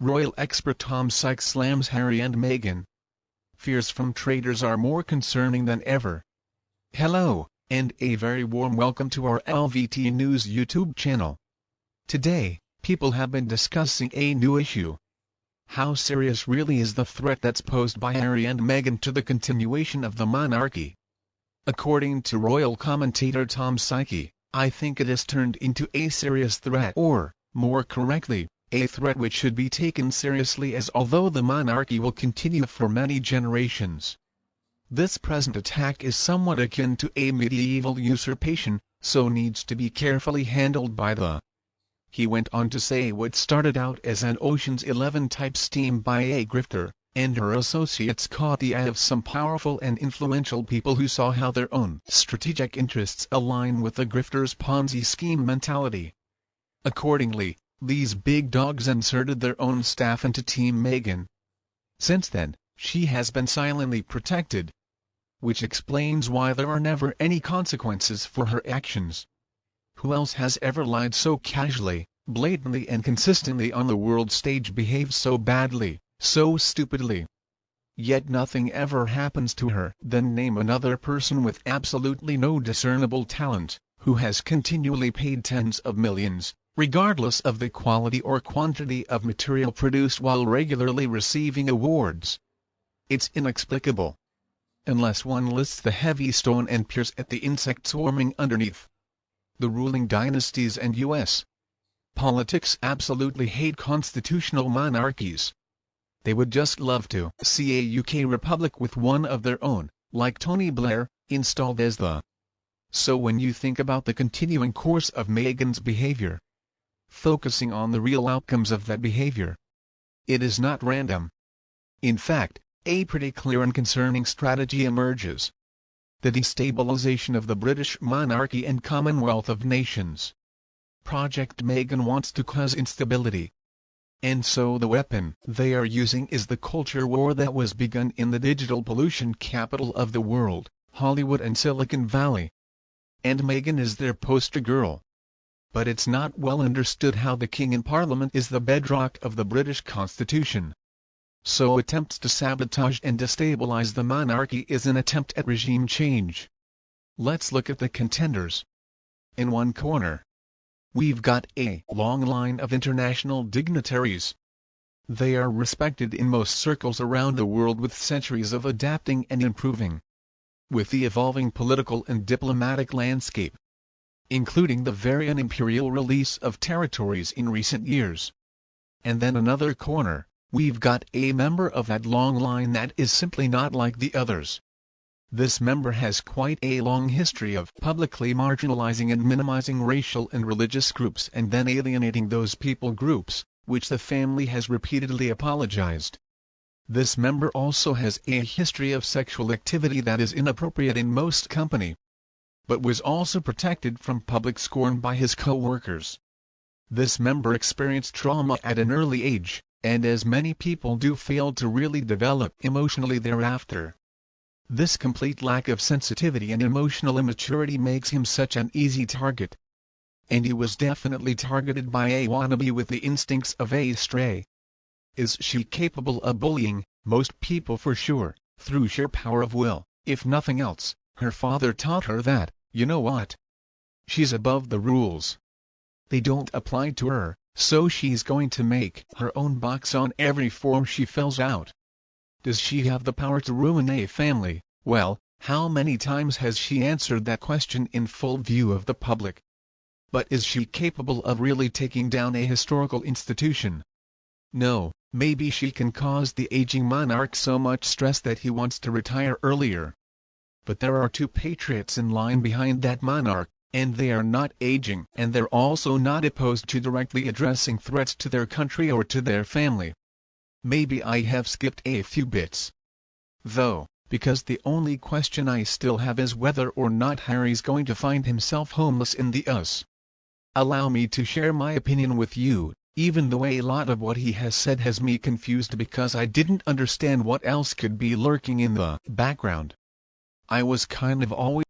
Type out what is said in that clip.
Royal expert Tom Sykes slams Harry and Meghan. Fears from traitors are more concerning than ever. Hello, and a very warm welcome to our LVT News YouTube channel. Today, people have been discussing a new issue. How serious really is the threat that's posed by Harry and Meghan to the continuation of the monarchy? According to royal commentator Tom Sykes, I think it has turned into a serious threat, or, more correctly, a threat which should be taken seriously, as although the monarchy will continue for many generations, this present attack is somewhat akin to a medieval usurpation, so needs to be carefully handled by the. He went on to say what started out as an Ocean's 11 type scheme by a grifter and her associates caught the eye of some powerful and influential people who saw how their own strategic interests align with the grifter's Ponzi scheme mentality. Accordingly, these big dogs inserted their own staff into Team Meghan. Since then, she has been silently protected, which explains why there are never any consequences for her actions. Who else has ever lied so casually, blatantly and consistently on the world stage, behaved so badly, so stupidly? Yet nothing ever happens to her. Then name another person with absolutely no discernible talent, who has continually paid tens of millions, regardless of the quality or quantity of material produced, while regularly receiving awards. It's inexplicable. Unless one lists the heavy stone and peers at the insect swarming underneath. The ruling dynasties and U.S. politics absolutely hate constitutional monarchies. They would just love to see a UK republic with one of their own, like Tony Blair, installed as the. So when you think about the continuing course of Meghan's behavior, focusing on the real outcomes of that behavior, it is not random. In fact, a pretty clear and concerning strategy emerges. The destabilization of the British monarchy and Commonwealth of Nations. Project Meghan wants to cause instability. And so the weapon they are using is the culture war that was begun in the digital pollution capital of the world, Hollywood and Silicon Valley. And Meghan is their poster girl. But it's not well understood how the King in Parliament is the bedrock of the British Constitution. So attempts to sabotage and destabilize the monarchy is an attempt at regime change. Let's look at the contenders. In one corner, we've got a long line of international dignitaries. They are respected in most circles around the world, with centuries of adapting and improving with the evolving political and diplomatic landscape, including the very unimperial release of territories in recent years. And then another corner, we've got a member of that long line that is simply not like the others. This member has quite a long history of publicly marginalizing and minimizing racial and religious groups, and then alienating those people groups, which the family has repeatedly apologized. This member also has a history of sexual activity that is inappropriate in most company, but was also protected from public scorn by his co-workers. This member experienced trauma at an early age, and as many people do, failed to really develop emotionally thereafter. This complete lack of sensitivity and emotional immaturity makes him such an easy target. And he was definitely targeted by a wannabe with the instincts of a stray. Is she capable of bullying? Most people for sure, through sheer power of will. If nothing else, her father taught her that, you know what? She's above the rules. They don't apply to her, so she's going to make her own box on every form she fills out. Does she have the power to ruin a family? Well, how many times has she answered that question in full view of the public? But is she capable of really taking down a historical institution? No. Maybe she can cause the aging monarch so much stress that he wants to retire earlier. But there are two patriots in line behind that monarch, and they are not aging, and they're also not opposed to directly addressing threats to their country or to their family. Maybe I have skipped a few bits, though, because the only question I still have is whether or not Harry's going to find himself homeless in the US. Allow me to share my opinion with you. Even though a lot of what he has said has me confused because I didn't understand what else could be lurking in the background. I was kind of always